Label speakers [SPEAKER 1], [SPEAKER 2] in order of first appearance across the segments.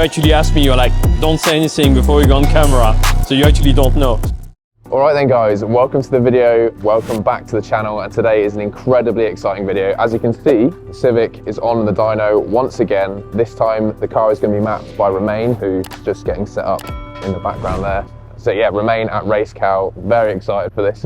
[SPEAKER 1] actually asked me, you're like, don't say anything before you go on camera. So you actually don't know.
[SPEAKER 2] All right then guys, welcome to the video, welcome back to the channel, and today is an incredibly exciting video. As you can see, the Civic is on the dyno once again. This time the car is going to be mapped by Romain, who's just getting set up in the background there. So yeah, Romain at RaceCal, very excited for this.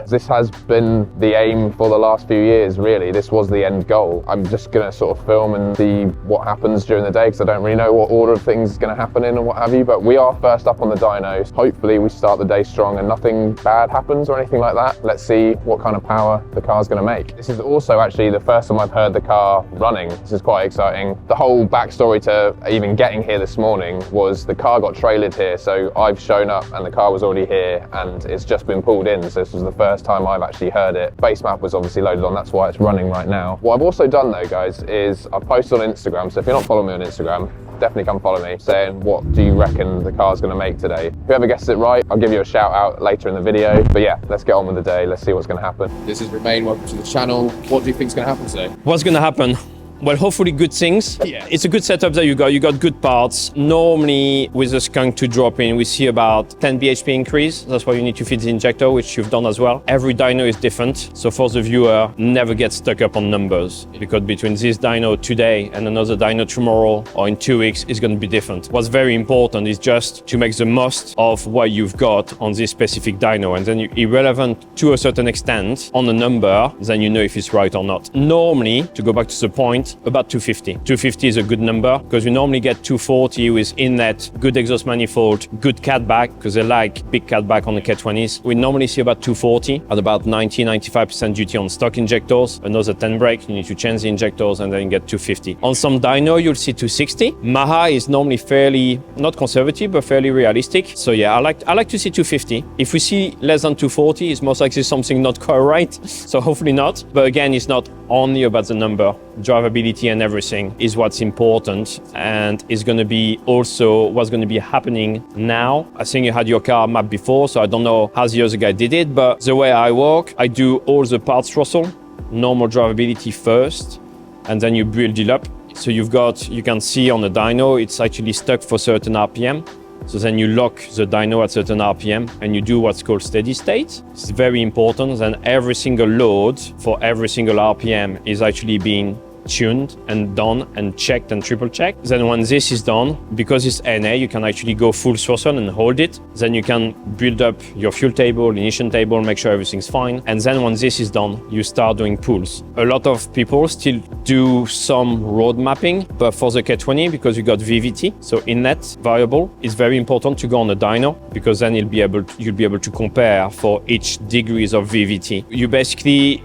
[SPEAKER 2] This has been the aim for the last few years, really. This was the end goal. I'm just gonna sort of film and see what happens during the day, because I don't really know what order of things is gonna happen in and what have you, but we are first up on the dynos. Hopefully we start the day strong and nothing bad happens or anything like that. Let's see what kind of power the car's gonna make. This is also actually the first time I've heard the car running. This is quite exciting. The whole backstory to even getting here this morning was the car got trailered here, so I've shown up and the car was already here and it's just been pulled in, so this was the first time I've actually heard it. Base map was obviously loaded on, that's why it's running right now. What I've also done though, guys, is I've posted on Instagram, so if you're not following me on Instagram, definitely come follow me, saying what do you reckon the car's going to make today. Whoever guesses it right, I'll give you a shout out later in the video. But yeah, let's get on with the day, let's see what's going to happen.
[SPEAKER 3] This is Romain, welcome to the channel. What do you think is going to happen today?
[SPEAKER 1] What's going to happen? Well, hopefully good things.
[SPEAKER 3] Yeah.
[SPEAKER 1] It's a good setup that you got good parts. Normally with the Skunk2 drop-in, we see about 10 bhp increase. That's why you need to fit the injector, which you've done as well. Every dyno is different. So for the viewer, never get stuck up on numbers, because between this dyno today and another dyno tomorrow or in 2 weeks is going to be different. What's very important is just to make the most of what you've got on this specific dyno, and then irrelevant to a certain extent on the number, then you know if it's right or not. Normally, to go back to the point, about 250. 250 is a good number, because we normally get 240 with inlet, good exhaust manifold, good catback, because they like big catback on the K20s. We normally see about 240 at about 90-95% duty on stock injectors. Another 10 brake, you need to change the injectors and then you get 250. On some dyno, you'll see 260. Maha is normally fairly, not conservative, but fairly realistic. So yeah, I like to see 250. If we see less than 240, it's most likely something not quite right. So hopefully not. But again, it's not only about the number. Drivability and everything is what's important, and is going to be also what's going to be happening now. I think you had your car mapped before, so I don't know how the other guy did it, but the way I work, I do all the parts throttle, normal drivability first, and then you build it up. So you can see on the dyno, it's actually stuck for certain RPM. So then you lock the dyno at certain RPM and you do what's called steady state. It's very important. Then every single load for every single RPM is actually being tuned and done and checked and triple checked. Then when this is done, because it's NA, you can actually go full throttle and hold it. Then you can build up your fuel table, ignition table, make sure everything's fine. And then when this is done, you start doing pulls. A lot of people still do some road mapping, but for the K20, because you got VVT, so inlet variable, it's very important to go on a dyno, because then you'll be able to compare for each degrees of VVT.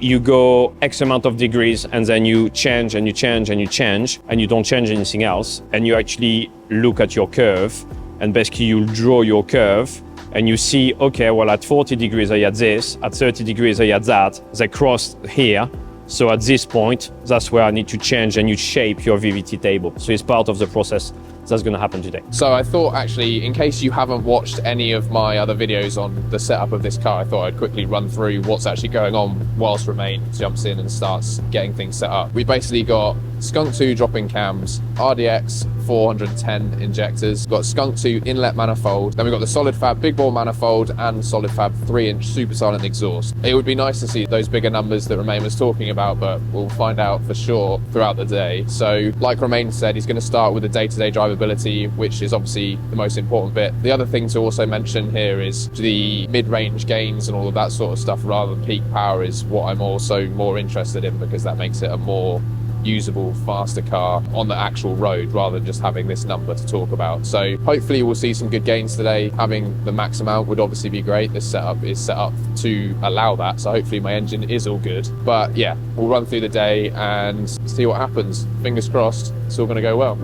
[SPEAKER 1] You go X amount of degrees and then you change and you change and you change, and you don't change anything else, and you actually look at your curve, and basically you draw your curve and you see, okay, well at 40 degrees I had this, at 30 degrees I had that, they crossed here, so at this point that's where I need to change, and you shape your VVT table. So it's part of the process that's going to happen today.
[SPEAKER 3] So I thought, actually, in case you haven't watched any of my other videos on the setup of this car, I thought I'd quickly run through what's actually going on whilst Romain jumps in and starts getting things set up. We basically got Skunk2 drop-in cams, RDX 410 injectors, got Skunk2 inlet manifold, then we've got the solid fab big bore manifold and solid fab 3-inch super silent exhaust. It would be nice to see those bigger numbers that Romain was talking about, but we'll find out for sure throughout the day. So like Romain said, he's going to start with the day-to-day drivability, which is obviously the most important bit. The other thing to also mention here is the mid-range gains and all of that sort of stuff rather than peak power is what I'm also more interested in, because that makes it a more usable, faster car on the actual road rather than just having this number to talk about. So hopefully we'll see some good gains today. Having the max amount would obviously be great. This setup is set up to allow that, so hopefully my engine is all good. But yeah, we'll run through the day and see what happens. Fingers crossed, it's all going to go well.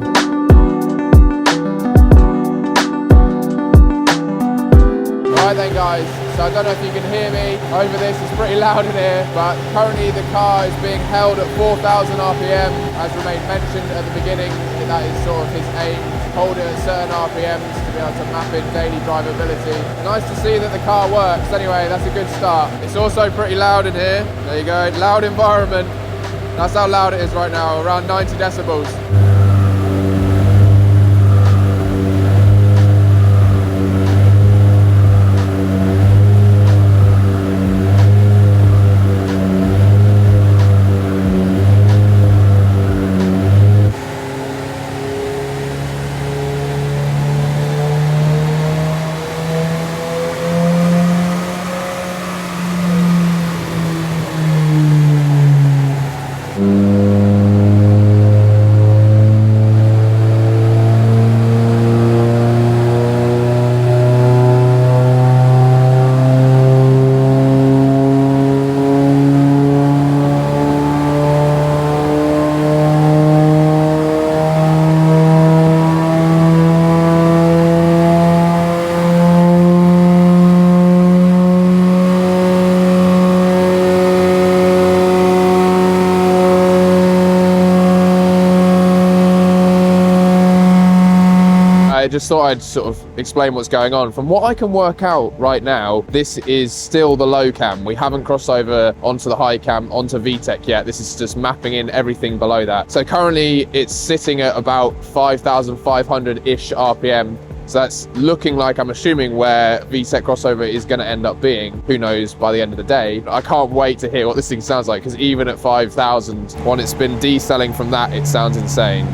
[SPEAKER 3] Right then guys, so I don't know if you can hear me over this, it's pretty loud in here, but currently the car is being held at 4,000 RPM, as Romain mentioned at the beginning. That is sort of his aim, to hold it at certain RPMs to be able to map in daily drivability. Nice to see that the car works. Anyway, that's a good start. It's also pretty loud in here. There you go, loud environment. That's how loud it is right now, around 90 decibels. just thought I'd sort of explain what's going on. From what I can work out right now, this is still the low cam. We haven't crossed over onto the high cam, onto VTEC yet. This is just mapping in everything below that. So currently it's sitting at about 5,500-ish RPM. So that's looking like, I'm assuming, where VTEC crossover is going to end up being. Who knows by the end of the day. I can't wait to hear what this thing sounds like, because even at 5,000, when it's been decelling from that, it sounds insane.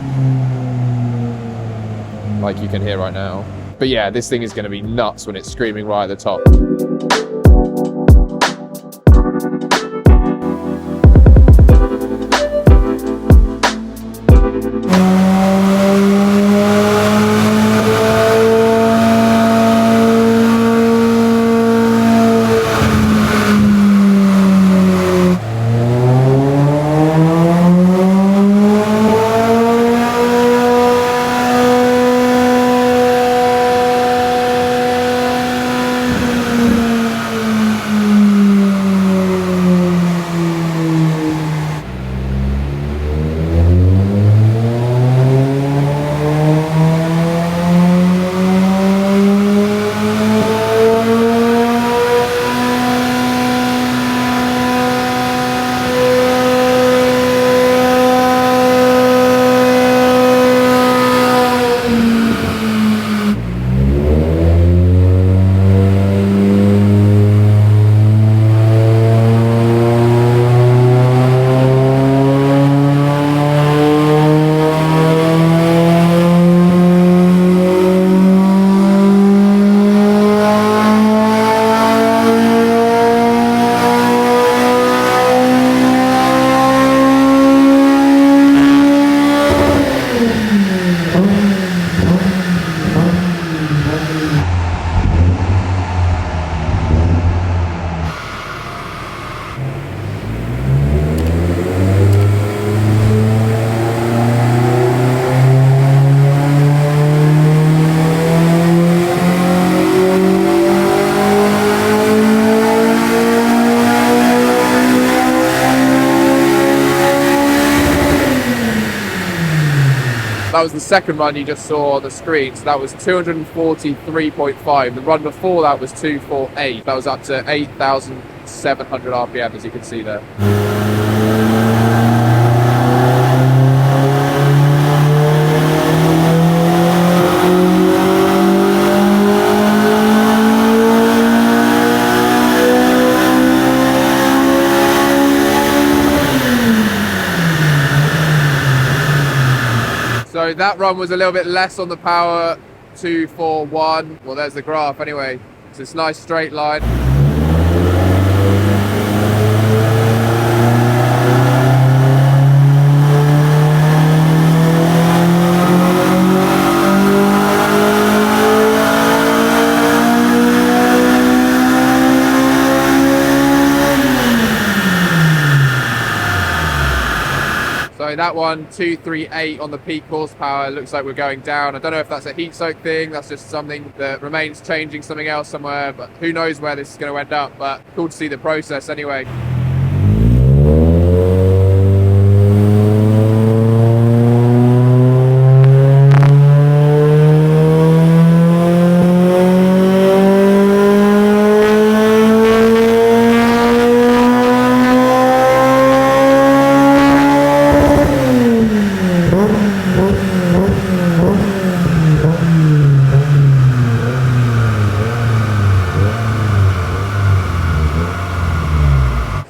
[SPEAKER 3] Like you can hear right now. But yeah, this thing is going to be nuts when it's screaming right at the top. That was the second run you just saw on the screen, so that was 243.5. The run before that was 248. That was up to 8,700 RPM, as you can see there. So that run was a little bit less on the power, 241. Well, there's the graph anyway. It's this nice straight line. So that one, 238 on the peak horsepower, looks like we're going down. I don't know if that's a heat soak thing, that's just something that Romain's changing something else somewhere, but who knows where this is going to end up, but cool to see the process anyway.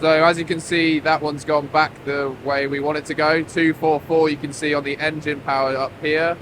[SPEAKER 3] So as you can see, that one's gone back the way we want it to go. 244 you can see on the engine power up here.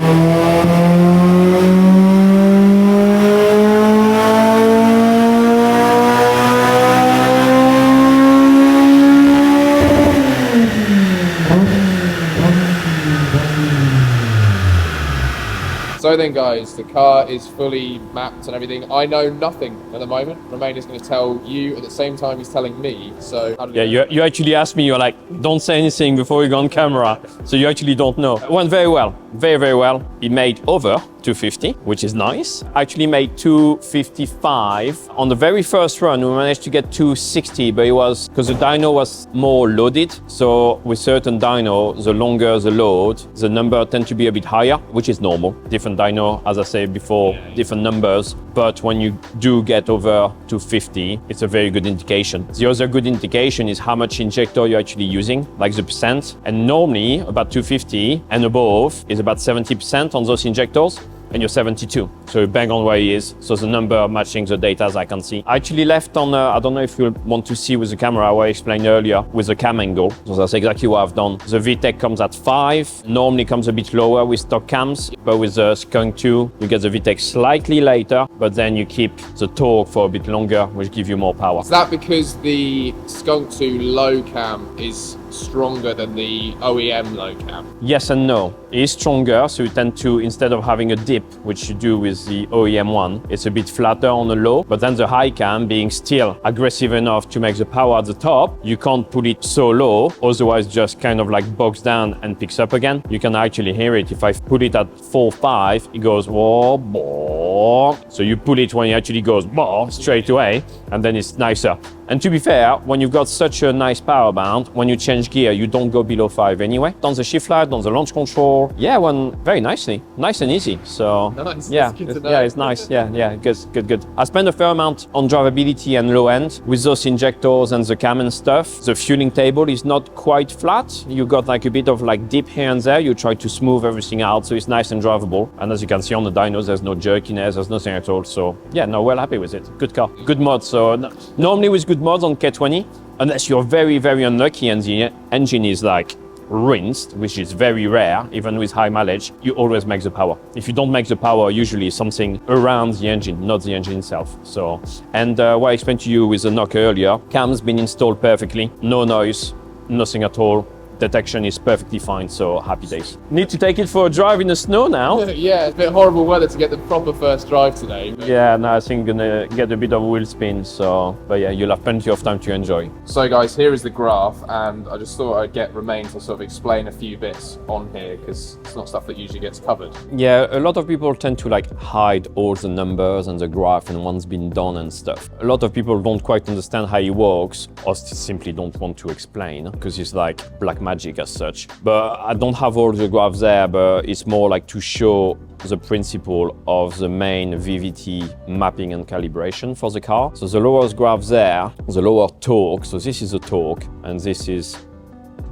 [SPEAKER 3] So then guys, the car is fully mapped and everything. I know nothing at the moment. Romain is going to tell you at the same time he's telling me. So
[SPEAKER 1] yeah, you actually asked me, you're like, don't say anything before you go on camera. So you actually don't know. It went very well, very, very well. He made over 250, which is nice. I actually made 255. On the very first run, we managed to get 260, but it was because the dyno was more loaded. So with certain dyno, the longer the load, the number tend to be a bit higher, which is normal. Different dyno, as I said before, different numbers. But when you do get over 250, it's a very good indication. The other good indication is how much injector you're actually using, like the percent. And normally about 250 and above is about 70% on those injectors, and you're 72. So you bang on where he is. So the number matching the data as I can see. I actually left on, I don't know if you want to see with the camera, what I explained earlier with the cam angle. So that's exactly what I've done. The VTEC comes at 5, normally comes a bit lower with stock cams, but with the Skunk2, you get the VTEC slightly later, but then you keep the torque for a bit longer, which gives you more power.
[SPEAKER 3] Is that because the Skunk2 low cam is stronger than the OEM low cam?
[SPEAKER 1] Yes and no. It is stronger, so you tend to, instead of having a dip, which you do with the OEM one, it's a bit flatter on the low, but then the high cam being still aggressive enough to make the power at the top, you can't put it so low, otherwise just kind of like bogs down and picks up again. You can actually hear it. If I put it at 4.5, it goes whoa, boh. So you put it when it actually goes boh, straight away, and then it's nicer. And to be fair, when you've got such a nice power band, when you change gear, you don't go below 5 anyway. On the shift light, on the launch control, yeah, went very nicely, nice and easy. So
[SPEAKER 3] nice.
[SPEAKER 1] yeah, it's nice. Yeah, good. I spent a fair amount on drivability and low end with those injectors and the cam and stuff. The fueling table is not quite flat. You got like a bit of like dip here and there. You try to smooth everything out, so it's nice and drivable. And as you can see on the dynos, there's no jerkiness, there's nothing at all. So yeah, no, well happy with it. Good car, good mod. So normally with good mods on K20, unless you're very, very unlucky and the engine is like rinsed, which is very rare, even with high mileage, you always make the power. If you don't make the power, usually something around the engine, not the engine itself. So, and what I explained to you with the knock earlier, cam's been installed perfectly, no noise, nothing at all. Detection is perfectly fine, so happy days. Need to take it for a drive in the snow now.
[SPEAKER 3] Yeah, it's a bit horrible weather to get the proper first drive today.
[SPEAKER 1] Yeah, no, I think gonna get a bit of wheel spin, so, but yeah, you'll have plenty of time to enjoy.
[SPEAKER 3] So guys, here is the graph, and I just thought I'd get Romain to sort of explain a few bits on here, because it's not stuff that usually gets covered.
[SPEAKER 1] Yeah, a lot of people tend to like hide all the numbers and the graph and what's been done and stuff. A lot of people don't quite understand how it works, or simply don't want to explain, because it's like black magic as such. But I don't have all the graphs there, but it's more like to show the principle of the main VVT mapping and calibration for the car. So the lowest graph there, the lower torque, so this is the torque, and this is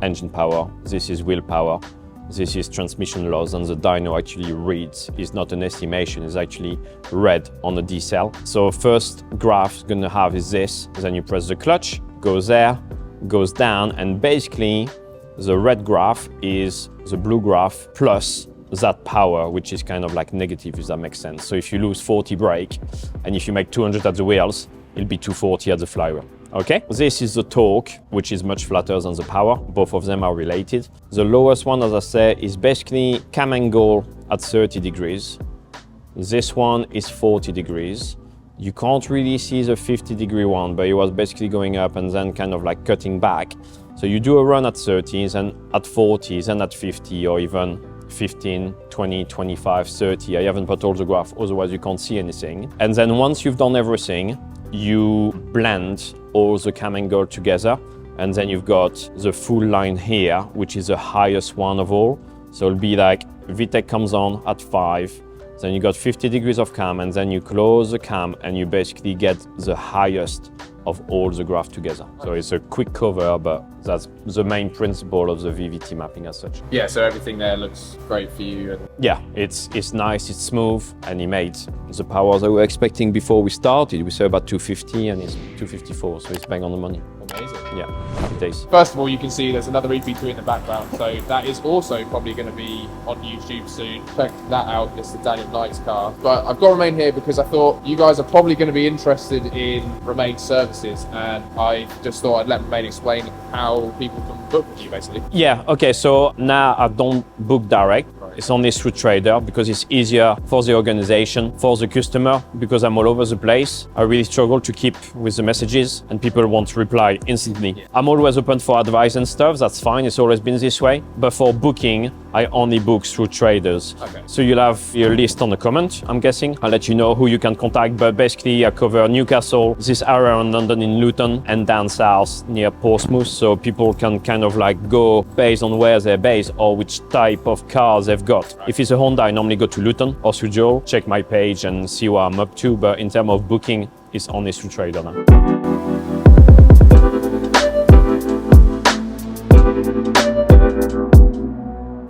[SPEAKER 1] engine power, this is wheel power, this is transmission loss, and the dyno actually reads, is not an estimation, it's actually read on the D cell. So first graph gonna have is this, then you press the clutch, goes there, goes down, and basically the red graph is the blue graph plus that power, which is kind of like negative, if that makes sense. So if you lose 40 brake, and if you make 200 at the wheels, it'll be 240 at the flywheel. Okay, this is the torque, which is much flatter than the power. Both of them are related. The lowest one, as I say, is basically cam angle at 30 degrees. This one is 40 degrees. You can't really see the 50-degree one, but it was basically going up and then kind of like cutting back. So you do a run at 30s and at 40s and at 50, or even 15, 20, 25, 30. I haven't put all the graph, otherwise you can't see anything. And then once you've done everything, you blend all the cam angle together, and then you've got the full line here, which is the highest one of all. So it'll be like VTEC comes on at 5, then you got 50 degrees of cam, and then you close the cam and you basically get the highest of all the graph together. So it's a quick cover, but that's the main principle of the VVT mapping as such.
[SPEAKER 3] Yeah, so everything there looks great for you.
[SPEAKER 1] Yeah, it's nice, it's smooth, and it made the powers that we were expecting before we started. We said about 250 and it's 254, so it's bang on the money.
[SPEAKER 3] Amazing.
[SPEAKER 1] Yeah, happy days.
[SPEAKER 3] First of all, you can see there's another EP3 in the background, so that is also probably going to be on YouTube soon. Check that out, it's the Daniel Knight's car. But I've got Romain here because I thought you guys are probably going to be interested in Romain's services, and I just thought I'd let Romain explain how people can book with you, basically.
[SPEAKER 1] Yeah, okay, so now I don't book direct. It's only through Trader because it's easier for the organization, for the customer, because I'm all over the place. I really struggle to keep with the messages and people want to reply instantly. I'm always open for advice and stuff, that's fine, it's always been this way. But for booking, I only book through Traders.
[SPEAKER 3] Okay.
[SPEAKER 1] So you'll have your list on the comment, I'm guessing. I'll let you know who you can contact, but basically I cover Newcastle, this area around London in Luton, and down south near Portsmouth, so people can kind of like go based on where they're based or which type of cars they've got. If it's a Honda, I normally go to Luton or through Joe, check my page and see what I'm up to, but in terms of booking, it's only through Trader now.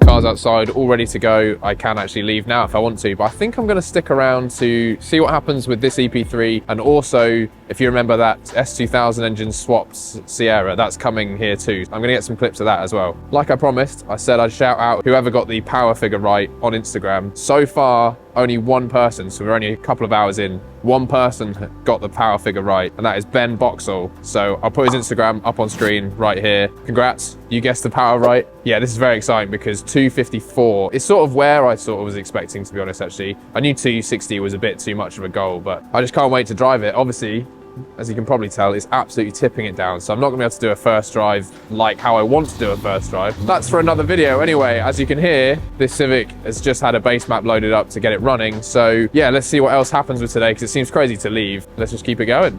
[SPEAKER 3] Car's outside, all ready to go. I can actually leave now if I want to, but I think I'm going to stick around to see what happens with this EP3, and also, if you remember that S2000 engine swapped Sierra, that's coming here too. I'm going to get some clips of that as well. Like I promised, I said I'd shout out whoever got the power figure right on Instagram. So far, only one person, so we're only a couple of hours in, one person got the power figure right, and that is Ben Boxall. So I'll put his Instagram up on screen right here. Congrats, you guessed the power right. Yeah, this is very exciting because 254 is sort of where I sort of was expecting, to be honest, actually. I knew 260 was a bit too much of a goal, but I just can't wait to drive it. Obviously, as you can probably tell, it's absolutely tipping it down. So I'm not gonna be able to do a first drive like how I want to do a first drive. That's for another video. Anyway, as you can hear, this Civic has just had a base map loaded up to get it running. So yeah, let's see what else happens with today, because it seems crazy to leave. Let's just keep it going.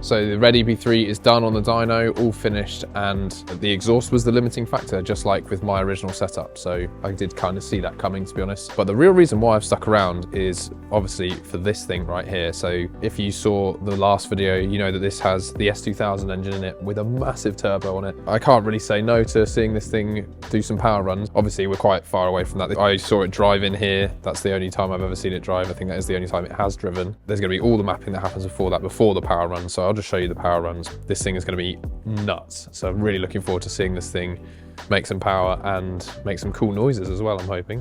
[SPEAKER 3] So the red EP3 is done on the dyno, all finished, and the exhaust was the limiting factor, just like with my original setup. So I did kind of see that coming, to be honest. But the real reason why I've stuck around is obviously for this thing right here. So if you saw the last video, you know that this has the S2000 engine in it with a massive turbo on it. I can't really say no to seeing this thing do some power runs. Obviously, we're quite far away from that. I saw it drive in here. That's the only time I've ever seen it drive. I think that is the only time it has driven. There's going to be all the mapping that happens before that, before the power run. So I'll just show you the power runs. This thing is going to be nuts. So I'm really looking forward to seeing this thing make some power and make some cool noises as well, I'm hoping.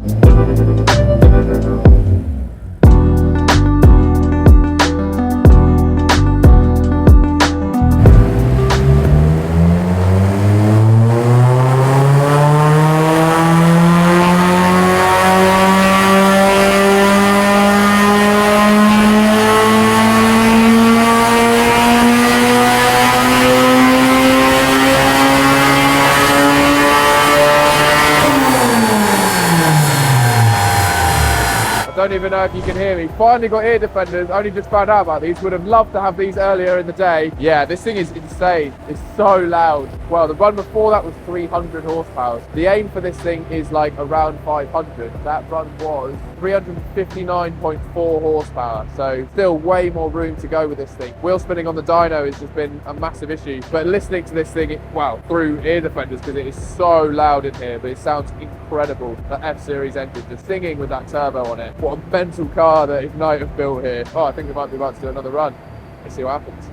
[SPEAKER 3] Don't even know if you can hear me. Finally got ear defenders, only just found out about these. Would have loved to have these earlier in the day. Yeah, this thing is insane. It's so loud. Well, the run before that was 300 horsepower. The aim for this thing is like around 500. That run was 359.4 horsepower. So still way more room to go with this thing. Wheel spinning on the dyno has just been a massive issue. But listening to this thing, well, through ear defenders, because it is so loud in here, but it sounds incredible. The F-Series engine just singing with that turbo on it. What a mental car that Ignite have built here. Oh, I think we might be about to do another run. Let's see what happens.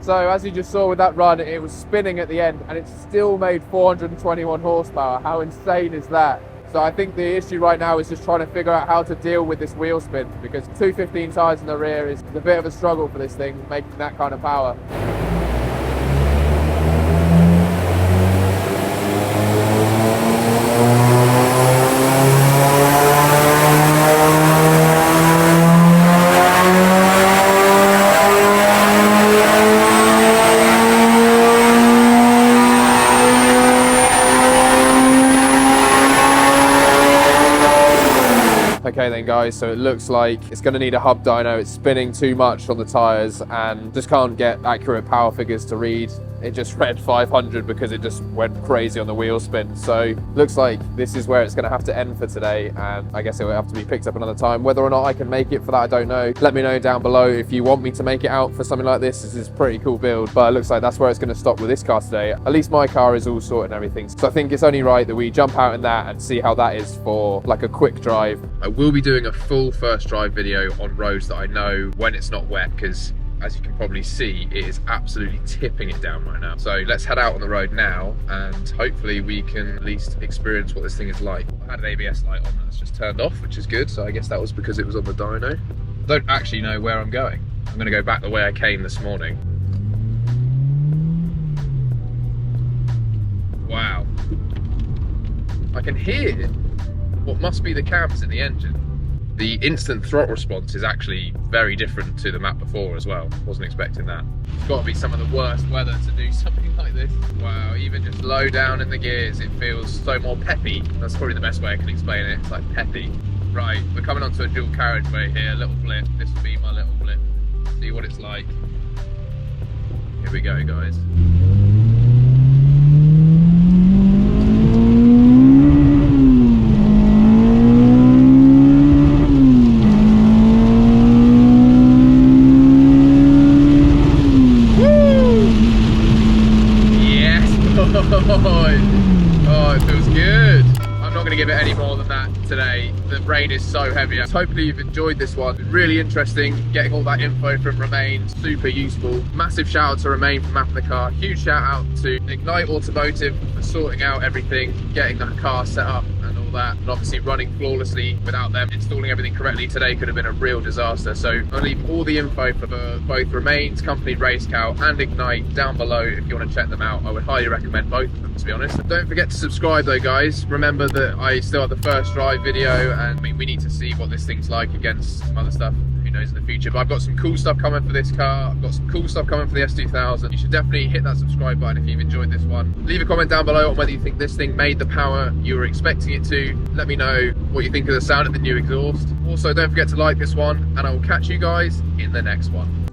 [SPEAKER 3] So as you just saw with that run, it was spinning at the end and it still made 421 horsepower. How insane is that? So I think the issue right now is just trying to figure out how to deal with this wheel spin, because 215 tyres in the rear is a bit of a struggle for this thing, making that kind of power. Okay then guys, so it looks like it's going to need a hub dyno. It's spinning too much on the tyres and just can't get accurate power figures to read. it just read 500 because it just went crazy on the wheel spin. So looks like this is where it's going to have to end for today, and I guess it will have to be picked up another time. Whether or not I can make it for that, I don't know. Let me know down below if you want me to make it out for something like this. This is a pretty cool build, but it looks like that's where it's going to stop with this car today. At least my car is all sorted and everything, so I think it's only right that we jump out in that and see how that is for like a quick drive. I will be doing a full first drive video on roads that I know when it's not wet, because as you can probably see, it is absolutely tipping it down right now. So let's head out on the road now, and hopefully we can at least experience what this thing is like. I had an ABS light on that's just turned off, which is good. So I guess that was because it was on the dyno. I don't actually know where I'm going. I'm gonna go back the way I came this morning. Wow. I can hear what must be the cams in the engine. The instant throttle response is actually very different to the map before as well. Wasn't expecting that. It's got to be some of the worst weather to do something like this. Wow, even just low down in the gears, it feels so more peppy. That's probably the best way I can explain it. It's like peppy. Right, we're coming onto a dual carriageway here, little flip. This will be my little flip. See what it's like. Here we go, guys. Oh, it feels good. I'm not going to give it any more than that today. The rain is so heavy. Hopefully you've enjoyed this one. It's really interesting getting all that info from Romain. Super useful. Massive shout out to Romain for mapping the car. Huge shout out to Ignite Automotive for sorting out everything, getting the car set up and all that, and obviously running flawlessly without them installing everything correctly. Today could have been a real disaster. So I'll leave all the info for both Romain's company RaceCal and Ignite down below if you want to check them out. I would highly recommend both of them, to be honest. Don't forget to subscribe though, guys. Remember that I still have the first drive video, and I mean, we need to see what this thing's like against some other stuff. Who knows in the future, but I've got some cool stuff coming for this car. I've got some cool stuff coming for the S2000. You should definitely hit that subscribe button if you've enjoyed this one. Leave a comment down below on whether you think this thing made the power you were expecting it to. Let me know what you think of the sound of the new exhaust. Also, don't forget to like this one, and I will catch you guys in the next one.